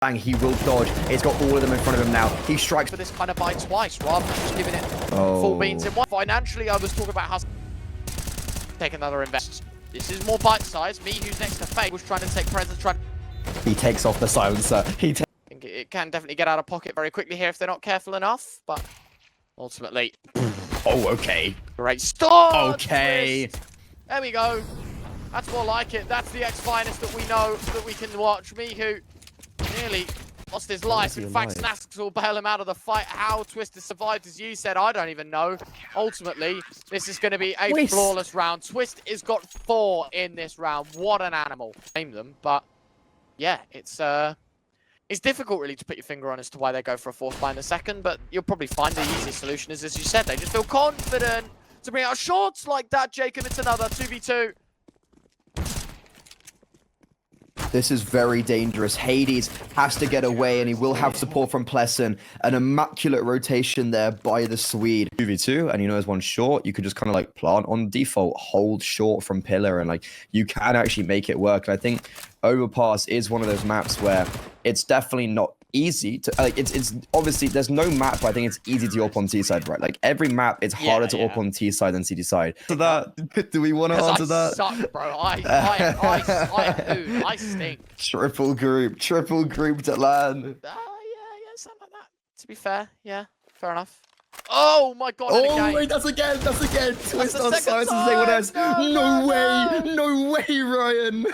bang, he will dodge. He's got all of them in front of him now. He strikes for this kind of buy twice rather than just giving it full beans in one. Financially, I was talking about how take another invest. This is more bite size. MICHU's next to Fate was trying to take presence. He takes off the silencer. I think it can definitely get out of pocket very quickly here if they're not careful enough, but ultimately. Oh, okay. Great start. Okay. Twist. There we go. That's more like it. That's the X-Finest that we know that we can watch. MICHU nearly lost his life. In fact, SNAX will bail him out of the fight. How Twist has survived, as you said, I don't even know. Ultimately, this is going to be a flawless round. Twist has got 4 in this round. What an animal. Name them, but yeah, it's difficult really to put your finger on as to why they go for a 4th buy in the second, but you'll probably find the easiest solution is, as you said, they just feel confident to bring out shots like that. Jacob, it's another 2v2. This is very dangerous. Hades has to get away, and he will have support from Plessen. An immaculate rotation there by the Swede. 2v2, and you know there's one short. You could just kind of like plant on default, hold short from pillar, and like you can actually make it work. And I think Overpass is one of those maps where it's definitely not easy to like. It's obviously there's no map where I think it's easy to AWP on T side, right? Like every map, it's harder to AWP on T side than CD side. So that do we want to answer that? Suck, bro. I stink. Triple grouped at LAN. Yeah, something like that. To be fair, yeah, fair enough. Oh my god! Oh wait, that's again. Twist on silence and say what else? No way, Ryan.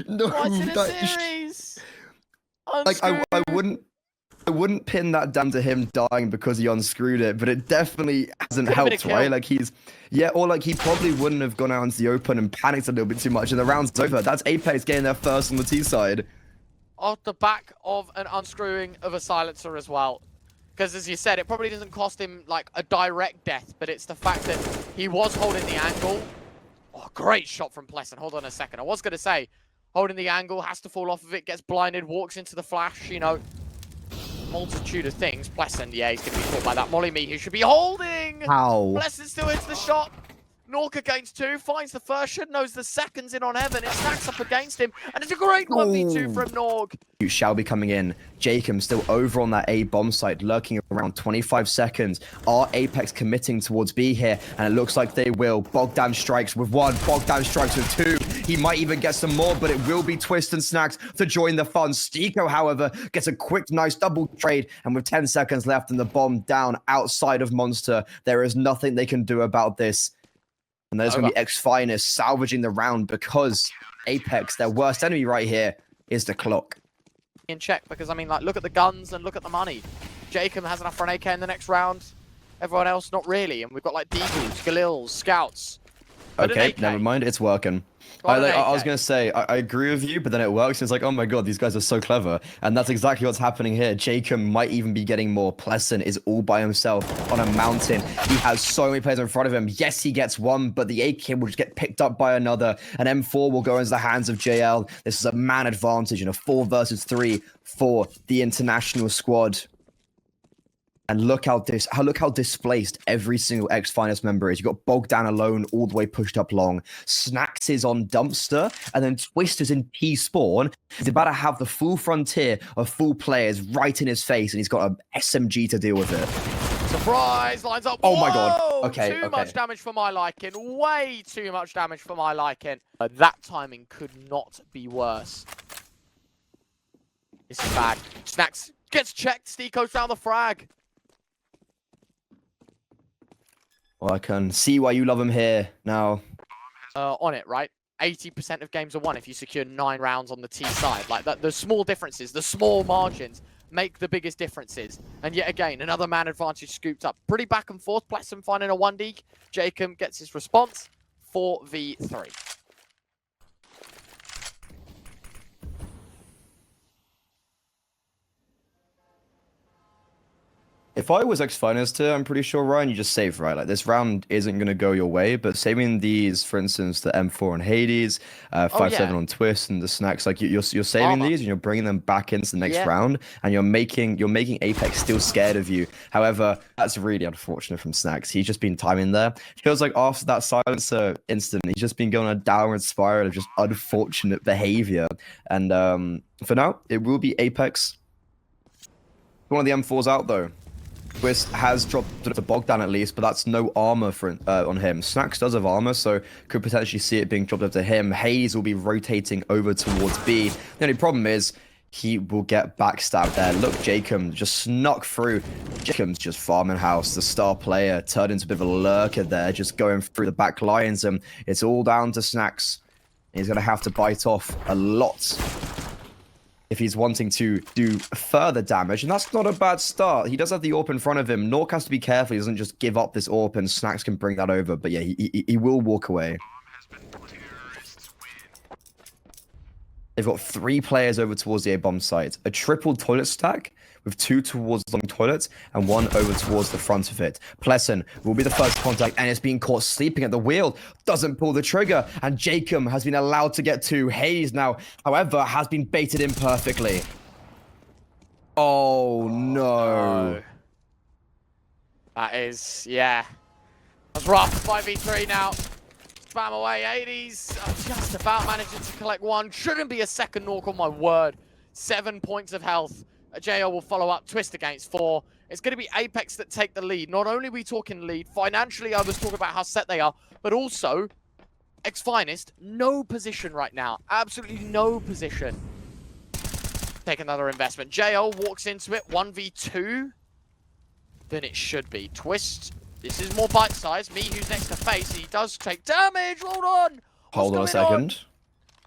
No, What's in a series? Like I wouldn't pin that down to him dying because he unscrewed it, but it definitely hasn't helped, right? Like or like he probably wouldn't have gone out into the open and panicked a little bit too much, and the round's over. That's APEKS getting there first on the T side. Off the back of an unscrewing of a silencer as well. Because as you said, it probably doesn't cost him like a direct death, but it's the fact that he was holding the angle. Oh, great shot from Plessen. Hold on a second. I was going to say, holding the angle, has to fall off of it, gets blinded, walks into the flash, you know. Multitude of things. Plessen, yeah, he's going to be caught by that molly. MICHU should be holding. How? Plessen still hits the shot. Nork against 2, finds the first, should knows the second's in on Heaven. It stacks up against him, and it's a great 1v2 from Nork. You shall be coming in. Jacob still over on that A bomb site, lurking around 25 seconds. Are APEKS committing towards B here? And it looks like they will. Bogdan strikes with 1, Bogdan strikes with 2. He might even get some more, but it will be Twist and SNAX to join the fun. Stiko, however, gets a quick, nice double trade, and with 10 seconds left and the bomb down outside of Monster, there is nothing they can do about this. And there's going to be X-Finest salvaging the round because APEKS, their worst enemy right here, is the clock. In check, because I mean, like, look at the guns and look at the money. Jacob has enough for an AK in the next round. Everyone else, not really. And we've got like Deagles, Galils, Scouts. Okay, never mind. It's working. I was going to say, I agree with you, but then it works. It's like, oh my god, these guys are so clever. And that's exactly what's happening here. Jacob might even be getting more. Plessen is all by himself on a mountain. He has so many players in front of him. Yes, he gets one, but the AK will just get picked up by another. And M4 will go into the hands of JL. This is a man advantage in a 4 versus 3 for the international squad. And look how displaced every single X-Finest member is. You've got Bogdan alone all the way pushed up long. SNAX is on Dumpster, and then Twist is in P-Spawn. He's about to have the full frontier of full players right in his face, and he's got an SMG to deal with it. Surprise! Lines up. Oh my god. Okay, Too much damage for my liking. Way too much damage for my liking. That timing could not be worse. This is bad. SNAX gets checked. Stiko's down the frag. Well, I can see why you love him here now. On it, right? 80% of games are won if you secure 9 rounds on the T side. Like that, the small differences, the small margins make the biggest differences. And yet again, another man advantage scooped up. Pretty back and forth. Plessen finding a 1D. Jacob gets his response. 4v3. If I was X-Finest here, I'm pretty sure, Ryan, you just save, right? Like, this round isn't going to go your way, but saving these, for instance, the M4 on Hades, 5-7 on Twist, and the SNAX, like, you're saving these, and you're bringing them back into the next round, and you're making APEKS still scared of you. However, that's really unfortunate from SNAX. He's just been timing there. It feels like after that silencer incident, he's just been going on a downward spiral of just unfortunate behavior. And for now, it will be APEKS One of the M4s out though. Twist has dropped to Bogdan at least, but that's no armor for on him. SNAX does have armor, so could potentially see it being dropped up to him. Hades will be rotating over towards B. The only problem is he will get backstabbed there. Look, Jacob just snuck through. Jacob's just farming house. The star player turned into a bit of a lurker there, just going through the back lines, and it's all down to SNAX. He's going to have to bite off a lot if he's wanting to do further damage, and that's not a bad start. He does have the AWP in front of him. Nork has to be careful. He doesn't just give up this AWP, and SNAX can bring that over. But yeah, he will walk away. They've got 3 players over towards the A-bomb site. A triple toilet stack with 2 towards the long toilet and 1 over towards the front of it. Pleasant will be the first contact, and it's being caught sleeping at the wheel. Doesn't pull the trigger, and Jacob has been allowed to get 2. Hades now, however, has been baited in perfectly. Oh, no. That is, yeah. That's rough. 5v3 now. Spam away, 80s. Just about managing to collect 1. Shouldn't be a second knock on my word. 7 points of health. JL will follow up. Twist against 4. It's going to be APEKS that take the lead. Not only are we talking lead, financially I was talking about how set they are, but also, X-Finest, no position right now. Absolutely no position. Take another investment. JL walks into it. 1v2. Then it should be. Twist. This is more bite-sized. MICHU's next to face. He does take damage. Hold on. Hold on a second.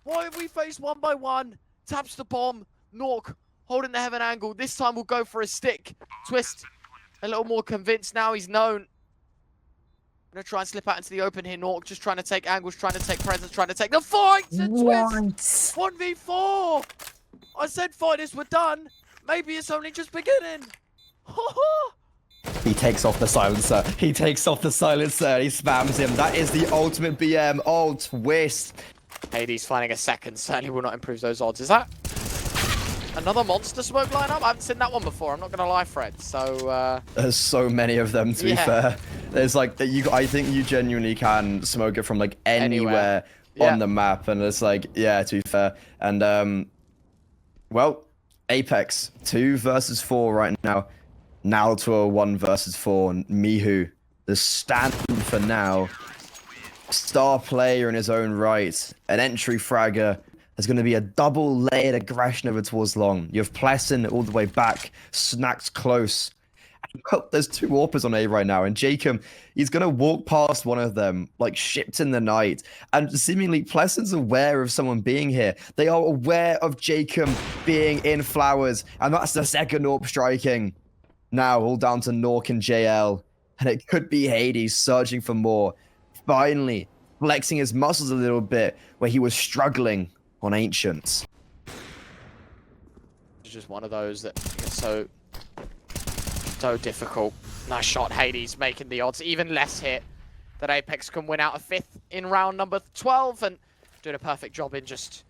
Why have we faced 1 by 1? Taps the bomb. Nork holding the heaven angle. This time we'll go for a stick. Twist a little more convinced now. He's known. Gonna try and slip out into the open here. Nork just trying to take angles, trying to take presence, trying to take the fight. Twist 1v4. I said fighters were done. Maybe it's only just beginning. He takes off the silencer. He takes off the silencer. He spams him. That is the ultimate BM. Oh, Twist. Hades finding a second certainly will not improve those odds. Is that another monster smoke lineup? I haven't seen that one before. I'm not gonna lie, Fred. So there's so many of them. To be fair, there's like that. I think you genuinely can smoke it from like anywhere on the map, and it's like, yeah. To be fair, and well, APEKS 2 versus 4 right now. Now to a 1 versus 4, and MICHU, the stand for now. Star player in his own right. An entry fragger. There's going to be a double layered aggression over towards long. You have Pleasant all the way back. SNAX close. Well, there's 2 AWPers on A right now, and Jacob, he's going to walk past one of them, like shipped in the night. And seemingly Pleasant's aware of someone being here. They are aware of Jacob being in flowers, and that's the second AWP striking. Now all down to Nork and JL, and it could be Hades searching for more. Finally, flexing his muscles a little bit where he was struggling on Ancients. It's just one of those that gets so difficult. Nice shot, Hades making the odds even less hit that APEKS can win out a 5th in round number 12, and doing a perfect job in just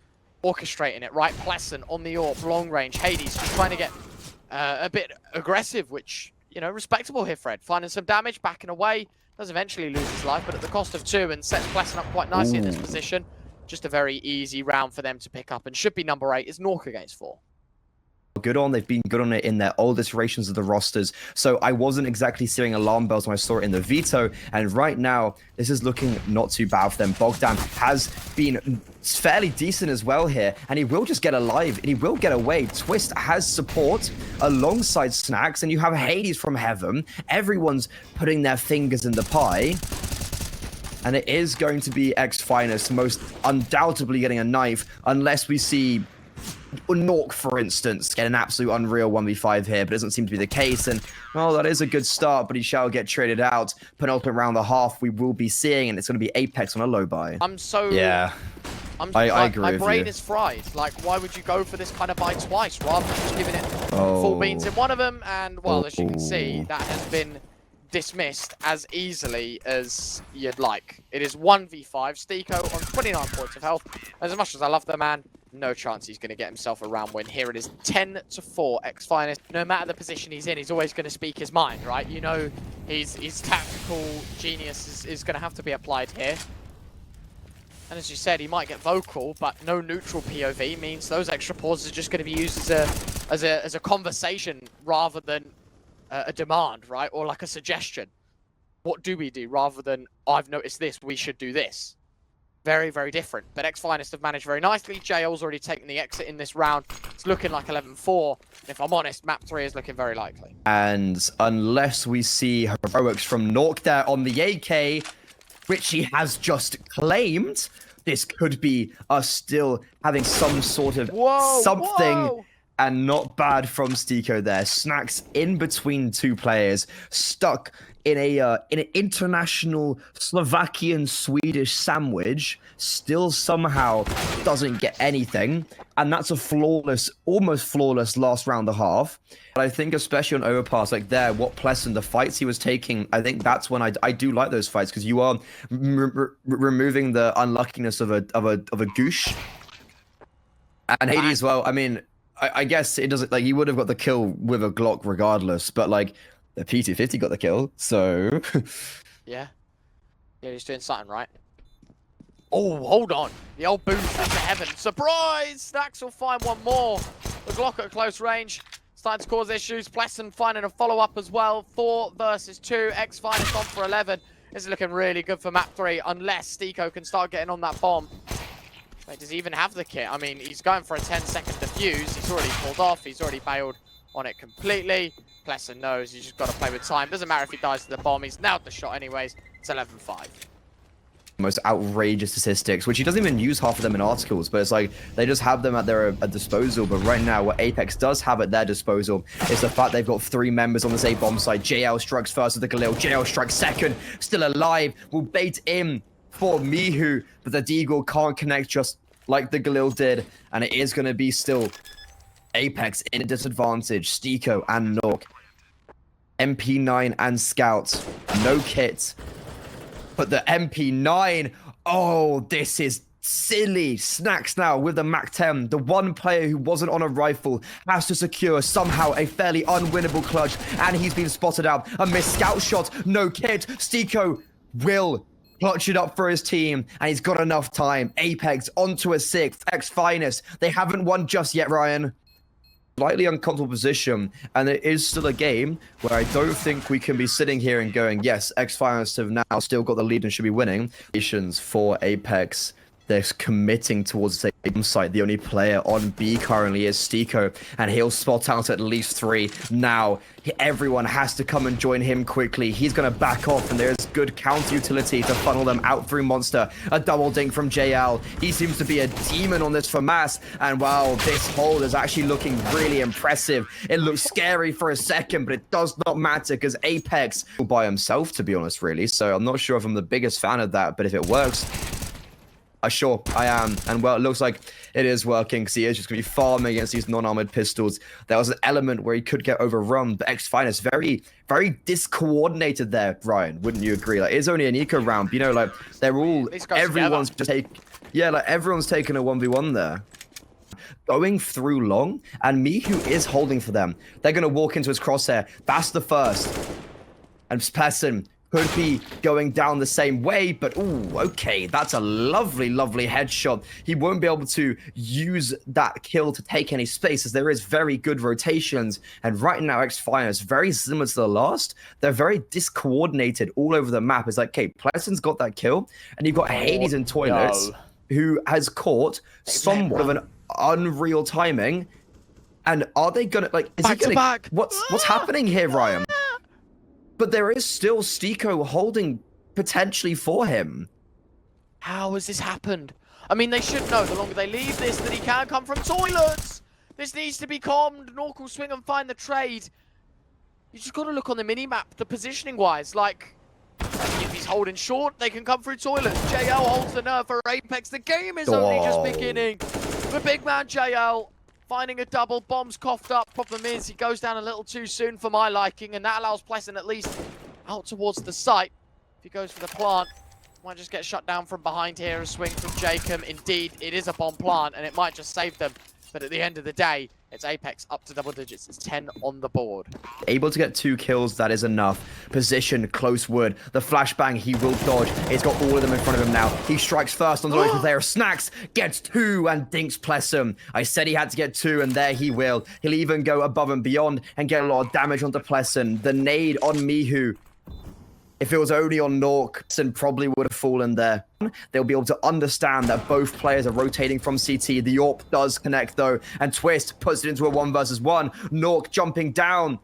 orchestrating it. Right, Pleasant on the AWP, long range. Hades just trying to get a bit aggressive, which, you know, respectable here, Fred. Finding some damage, backing away. Does eventually lose his life, but at the cost of 2, and sets Pleasant up quite nicely in this position. Just a very easy round for them to pick up, and should be number 8 is Nork against 4. Good on. They've been good on it in their old iterations of the rosters. So I wasn't exactly seeing alarm bells when I saw it in the veto. And right now, this is looking not too bad for them. Bogdan has been fairly decent as well here. And he will just get alive. And he will get away. Twist has support alongside SNAX. And you have Hades from Heaven. Everyone's putting their fingers in the pie. And it is going to be X-Finest most undoubtedly getting a knife. Unless we see Nork, for instance, get an absolute unreal 1v5 here, but it doesn't seem to be the case. And, well, that is a good start, but he shall get traded out. Penultimate round the half we will be seeing, and it's going to be APEKS on a low buy. I'm so... Yeah. I agree with you. My brain is fried. Like, why would you go for this kind of buy twice, rather than just giving it full beans in one of them? And, well, as you can see, that has been dismissed as easily as you'd like. It is 1v5. Stiko on 29 points of health. As much as I love the man, no chance he's going to get himself a round win. Here it is 10-4 X-Finest. No matter the position he's in, he's always going to speak his mind, right? You know, his tactical genius is going to have to be applied here. And as you said, he might get vocal, but no neutral POV means those extra pauses are just going to be used as as a conversation rather than a demand, right? Or like a suggestion. What do we do rather than, I've noticed this, we should do this. Very, very different. But X-Finest have managed very nicely. JL's already taken the exit in this round. It's looking like 11-4. If I'm honest, map 3 is looking very likely. And unless we see heroics from Nork there on the AK, which he has just claimed, this could be us still having some sort of something. And not bad from Stiko there. SNAX in between two players, stuck in an international Slovakian-Swedish sandwich, still somehow doesn't get anything. And that's a flawless, almost flawless last round and a half. But I think especially on Overpass, like there, what Pleasant, the fights he was taking, I think that's when I do like those fights, because you are removing the unluckiness of a goosh. And Hades as well, I mean, I guess it doesn't, like, he would have got the kill with a Glock regardless, but like the P250 got the kill, so yeah, he's doing something right. Oh, hold on, the old boost into heaven. Surprise! SNAX will find one more. The Glock at close range starting to cause issues. Pleasant finding a follow-up as well. 4 versus 2. X-Finest on for 11. This is looking really good for map 3, unless Stiko can start getting on that bomb. Wait, does he even have the kit? I mean, he's going for a 10-second defuse. He's already pulled off. He's already bailed on it completely. Pleasant knows he's just got to play with time. Doesn't matter if he dies to the bomb. He's nailed the shot anyways. It's 11-5. Most outrageous statistics, which he doesn't even use half of them in articles, but it's like they just have them at their disposal. But right now, what Apex does have at their disposal is the fact they've got 3 members on this A bomb side. JL strikes first with the Galil. JL strikes second, still alive. Will bait in for MICHU, but the Deagle can't connect just like the Galil did, and it is going to be still Apex in a disadvantage. Stiko and Nork, MP9 and Scouts, no kit, but the MP9, oh, this is silly. SNAX now with the Mac 10, the one player who wasn't on a rifle, has to secure somehow a fairly unwinnable clutch, and he's been spotted out. A missed scout shot, no kit. Stiko will clutch it up for his team, and he's got enough time. Apex onto a 6th. X-Finest, they haven't won just yet, Ryan. Slightly uncomfortable position, and it is still a game where I don't think we can be sitting here and going, yes, X-Finest have now still got the lead and should be winning. For Apex, they're committing towards the same site. The only player on B currently is Stiko, and he'll spot out at least 3. Now, everyone has to come and join him quickly. He's going to back off, and there's good counter utility to funnel them out through Monster. A double dink from JL. He seems to be a demon on this FAMAS, and wow, this hold is actually looking really impressive. It looks scary for a second, but it does not matter, because Apex by himself, to be honest, really. So I'm not sure if I'm the biggest fan of that, but if it works, sure, I am. And well, it looks like it is working, because he is just going to be farming against these non-armored pistols. There was an element where he could get overrun, but X-Finest very, very discoordinated there, Ryan. Wouldn't you agree? Like, it's only an eco round, but, you know, like, they're all, everyone's just everyone's taking a 1v1 there. Going through long, and MICHU is holding for them. They're going to walk into his crosshair. That's the first. And Pleasant could be going down the same way, but ooh, okay, that's a lovely, lovely headshot. He won't be able to use that kill to take any space, as there is very good rotations. And right now, X-Finest, very similar to the last, they're very discoordinated all over the map. It's like, okay, Pleasant's got that kill, and you've got Hades in toilets, who has caught somewhat of an unreal timing. And are they gonna, like, is he gonna, what's happening here, Ryan? But there is still Stiko holding potentially for him. How has this happened? I mean, they should know the longer they leave this that he can come from toilets. This needs to be calmed. Nork will swing and find the trade. You just got to look on the mini-map, the positioning-wise. Like, if he's holding short, they can come through toilets. JL holds the nerve for Apex. The game is only just beginning. The big man JL finding a double, bombs coughed up. Problem is, he goes down a little too soon for my liking, and that allows Pleasant at least out towards the site. If he goes for the plant, might just get shut down from behind here. A swing from Jacob. Indeed, it is a bomb plant, and it might just save them. But at the end of the day, It's APEKS up to double digits. It's 10 on the board. Able to get 2 kills, that is enough. Position, close wood. The flashbang, he will dodge. He's got all of them in front of him now. He strikes first on the local player. SNAX gets 2 and dinks Plessum. I said he had to get 2, and there he will. He'll even go above and beyond and get a lot of damage onto Plessum. The nade on MICHU. If it was only on Nork, Sin probably would have fallen there. They'll be able to understand that both players are rotating from CT. The AWP does connect though, and Twist puts it into a 1 versus 1. Nork jumping down.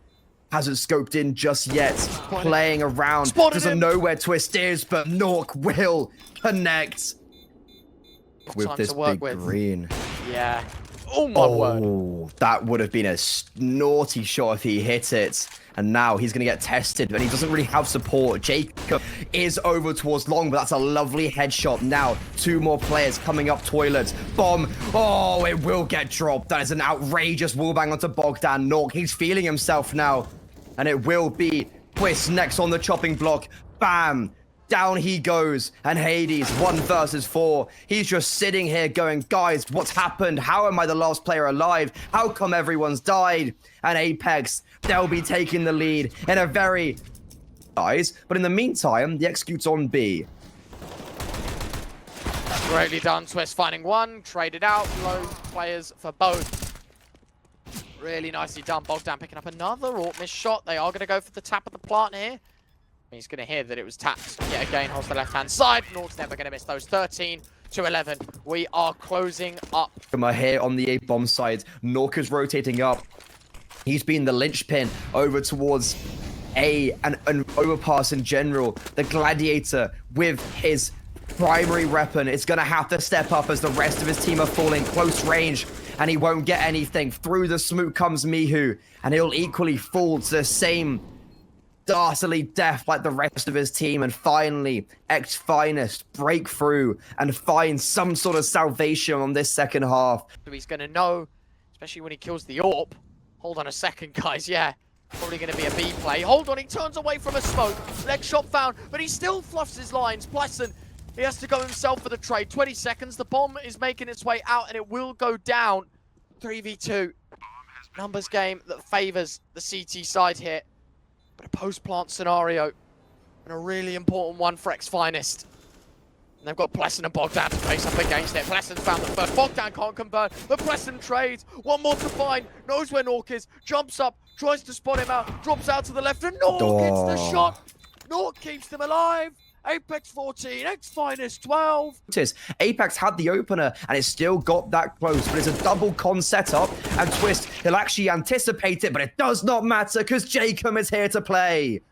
Hasn't scoped in just yet. Playing around. Doesn't know where Twist is, but Nork will connect. With this big green. Yeah. Oh my word. That would have been a naughty shot if he hit it. And now he's going to get tested, and he doesn't really have support. Jacob is over towards long, but that's a lovely headshot. Now, 2 more players coming up toilets. Bomb. Oh, it will get dropped. That is an outrageous wallbang onto Bogdan. Nork, he's feeling himself now. And it will be Twist next on the chopping block. Bam. Down he goes, and Hades, 1 versus 4. He's just sitting here going, guys, what's happened? How am I the last player alive? How come everyone's died? And APEKS, they'll be taking the lead in a very... Guys, but in the meantime, the execute's on B. Greatly done, Twist finding 1, traded out, low players for both. Really nicely done, Bogdan picking up another AWP missed shot. They are going to go for the tap of the plant here. He's going to hear that it was tapped yet again. Holds the left-hand side. Nork's never going to miss those. 13 to 11. We are closing up. From here on the A bomb side, Nork is rotating up. He's been the linchpin over towards A and an overpass in general. The Gladiator with his primary weapon is going to have to step up as the rest of his team are falling close range. And he won't get anything. Through the smoke comes MICHU. And he'll equally fall to the same... dastardly death like the rest of his team, and finally X Finest break through and find some sort of salvation on this second half. He's going to know, especially when he kills the AWP. Hold on a second, guys. Yeah, probably going to be a B play. Hold on, he turns away from a smoke. Leg shot found, but he still fluffs his lines. Plesson, he has to go himself for the trade. 20 seconds. The bomb is making its way out, and it will go down. 3v2. Numbers game that favors the CT side here. But a post-plant scenario, and a really important one for X Finest. And they've got Plesson and Bogdan to face up against it. Plesson's found the first. Bogdan can't convert, but Plesson trades. 1 more to find. Knows where Nork is. Jumps up, tries to spot him out. Drops out to the left, and Nork hits the shot. Nork keeps them alive. APEKS 14, X Finest 12. APEKS had the opener, and it still got that close, but it's a double con setup, and Twist, he'll actually anticipate it, but it does not matter, because Jacob is here to play.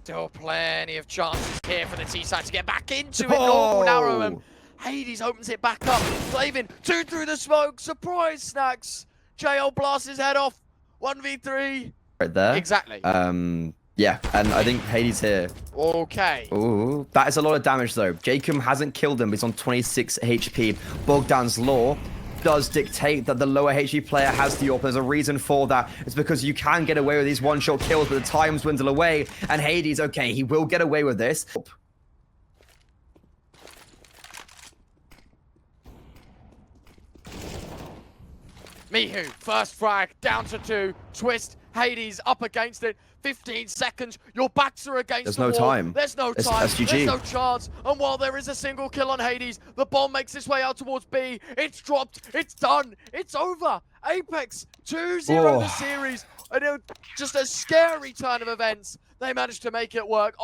Still plenty of chances here for the T-side to get back into it. Nork will narrow him. Hades opens it back up. Flavin, 2 through the smoke. Surprise, SNAX. JL blasts his head off. 1v3. Right there. Exactly. Yeah, and I think Hades here. Okay. Ooh, that is a lot of damage though. Jacob hasn't killed him, but he's on 26 HP. Bogdan's law does dictate that the lower HP player has the AWP. There's a reason for that. It's because you can get away with these one-shot kills, but the times dwindle away. And Hades, okay, he will get away with this. MICHU, first frag, down to 2. Twist, Hades up against it. 15 seconds. Your backs are against the wall. There's no time. There's no time. SGG. There's no chance. And while there is a single kill on Hades, the bomb makes its way out towards B. It's dropped. It's done. It's over. APEKS 2-0 the series. And it was just a scary turn of events. They managed to make it work.